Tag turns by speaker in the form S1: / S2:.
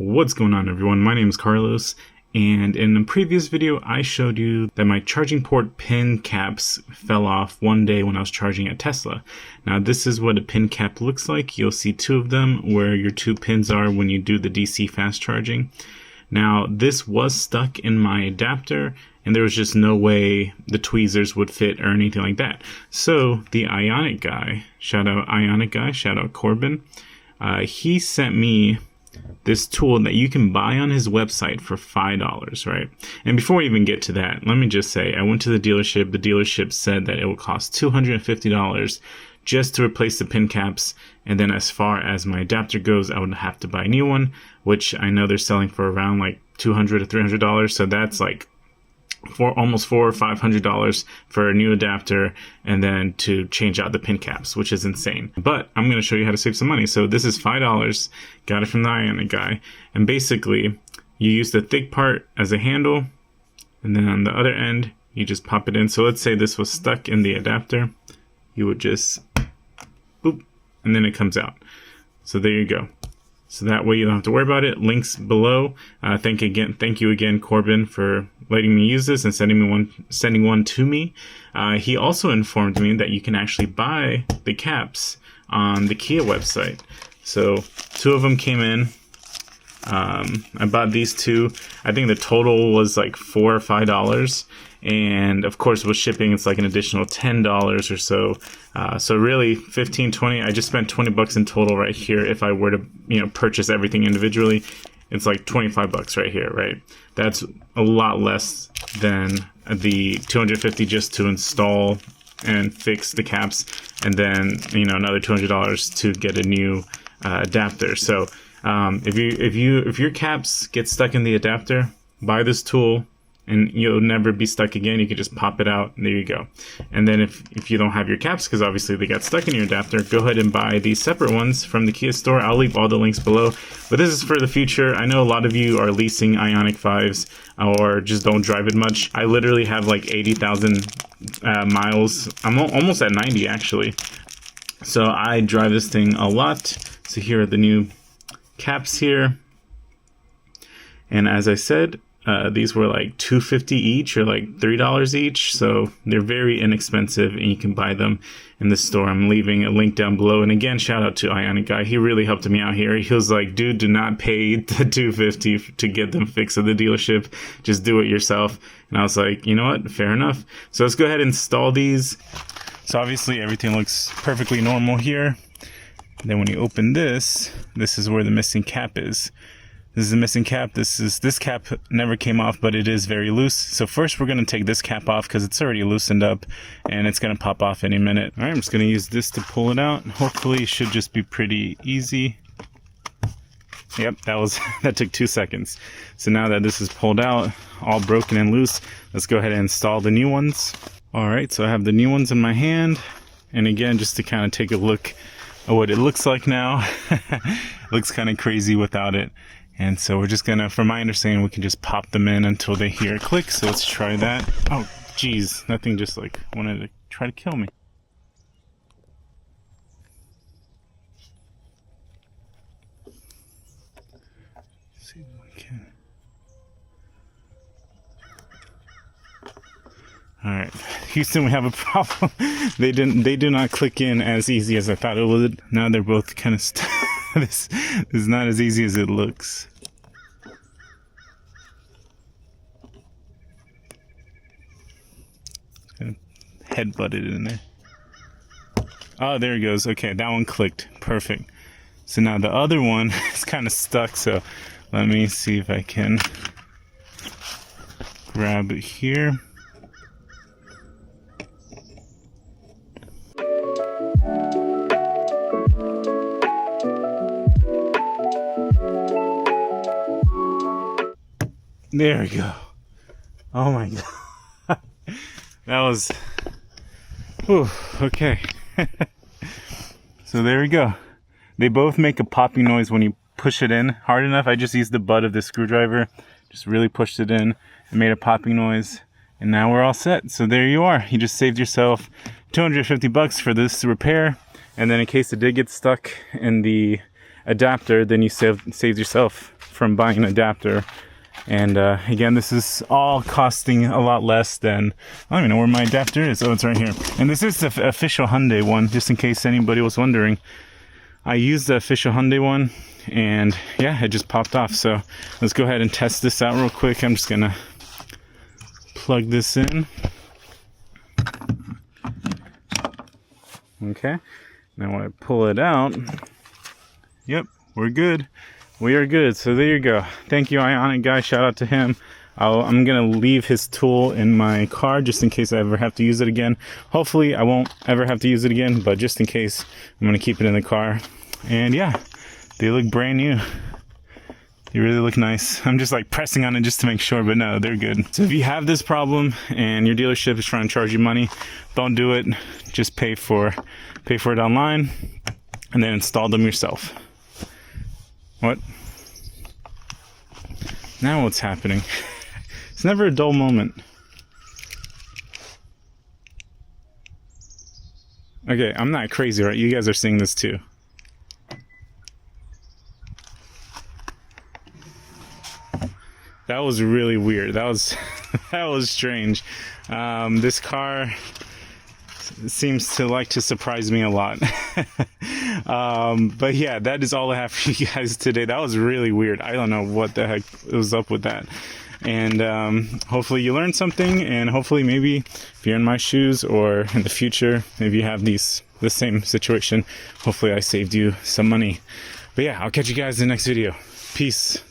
S1: What's going on, everyone? My name is Carlos, and in a previous video I showed you that my charging port pin caps fell off one day when I was charging at Tesla. Now this is what a pin cap looks like. You'll see two of them where your two pins are when you do the DC fast charging. Now this was stuck in my adapter and there was just no way the tweezers would fit or anything like that. So the Ioniq Guy, shout out Ioniq Guy, shout out Corbin, he sent me this tool that you can buy on his website for $5, right? And before we even get to that, let me just say, I went to the dealership. The dealership said that it will cost $250 just to replace the pin caps. And then as far as my adapter goes, I would have to buy a new one, which I know they're selling for around like $200 to $300. So that's like almost $400 or $500 for a new adapter, and then to change out the pin caps, which is insane. But I'm going to show you how to save some money. So this is $5, got it from the Ioniq Guy, and basically you use the thick part as a handle, and then on the other end you just pop it in. So let's say this was stuck in the adapter, you would just boop, and then it comes out. So there you go. So that way you don't have to worry about it. Links below. Thank you again, Corbin, for letting me use this and sending one to me. He also informed me that you can actually buy the caps on the Kia website. So two of them came in. I bought these two. I think the total was like $4 or $5. And of course with shipping it's like an additional $10 or so. So really 15, 20, I just spent $20 in total right here. If I were to, purchase everything individually, it's like $25 right here, right? That's a lot less than the $250 just to install and fix the caps, and then, another $200 to get a new adapter. So if your caps get stuck in the adapter, buy this tool and you'll never be stuck again. You can just pop it out, and there you go. And then if you don't have your caps, because obviously they got stuck in your adapter, go ahead and buy these separate ones from the Kia store. I'll leave all the links below. But this is for the future. I know a lot of you are leasing Ioniq 5s or just don't drive it much. I literally have like 80,000 miles. I'm almost at 90 actually. So I drive this thing a lot. So here are the new caps here. And as I said, these were like $250 each or like $3 each, so they're very inexpensive and you can buy them in the store. I'm leaving a link down below, and again, shout out to Ioniq Guy. He really helped me out here. He was like, dude, do not pay the $250 to get them fixed at the dealership, just do it yourself. And I was like, you know what, fair enough. So let's go ahead and install these. So obviously everything looks perfectly normal here. And then when you open this is where the missing cap is. This is the missing cap. This cap never came off, but it is very loose. So first we're going to take this cap off because it's already loosened up and it's going to pop off any minute. All right, I'm just going to use this to pull it out. Hopefully it should just be pretty easy. Yep, that took 2 seconds. So now that this is pulled out, all broken and loose, let's go ahead and install the new ones. All right, so I have the new ones in my hand. And again, just to kind of take a look at what it looks like now. It looks kind of crazy without it. And so we're just gonna, from my understanding, we can just pop them in until they hear a click. So let's try that. Oh, geez, that thing just like wanted to try to kill me. Let's see if I can. All right, Houston, we have a problem. They do not click in as easy as I thought it would. Now they're both kind of stuck. This is not as easy as it looks. Headbutt it in there. Oh, there it goes. Okay, that one clicked. Perfect. So now the other one is kind of stuck. So let me see if I can grab it here. There we go. Oh my god. That was... Whew, okay. So there we go. They both make a popping noise when you push it in hard enough. I just used the butt of the screwdriver. Just really pushed it in. It made a popping noise. And now we're all set. So there you are. You just saved yourself $250 for this repair. And then in case it did get stuck in the adapter, then you saved yourself from buying an adapter. And again, this is all costing a lot less than, I don't even know where my adapter is. Oh, it's right here. And this is the official Hyundai one, just in case anybody was wondering. I used the official Hyundai one, and yeah, it just popped off. So let's go ahead and test this out real quick. I'm just gonna plug this in. Okay, now when I pull it out, yep, we're good. We are good. So there you go. Thank you, Ioniq Guy. Shout out to him. I'm going to leave his tool in my car just in case I ever have to use it again. Hopefully, I won't ever have to use it again, but just in case, I'm going to keep it in the car. And yeah, they look brand new. They really look nice. I'm just like pressing on it just to make sure, but no, they're good. So if you have this problem and your dealership is trying to charge you money, don't do it. Just pay for it online and then install them yourself. What? Now what's happening? It's never a dull moment. Okay, I'm not crazy, right? You guys are seeing this too. That was really weird. That was that was strange. This car seems to like to surprise me a lot. But yeah, that is all I have for you guys today. That was really weird. I don't know what the heck was up with that. And hopefully you learned something, and hopefully maybe if you're in my shoes or in the future, maybe you have the same situation. Hopefully I saved you some money. But yeah, I'll catch you guys in the next video. Peace.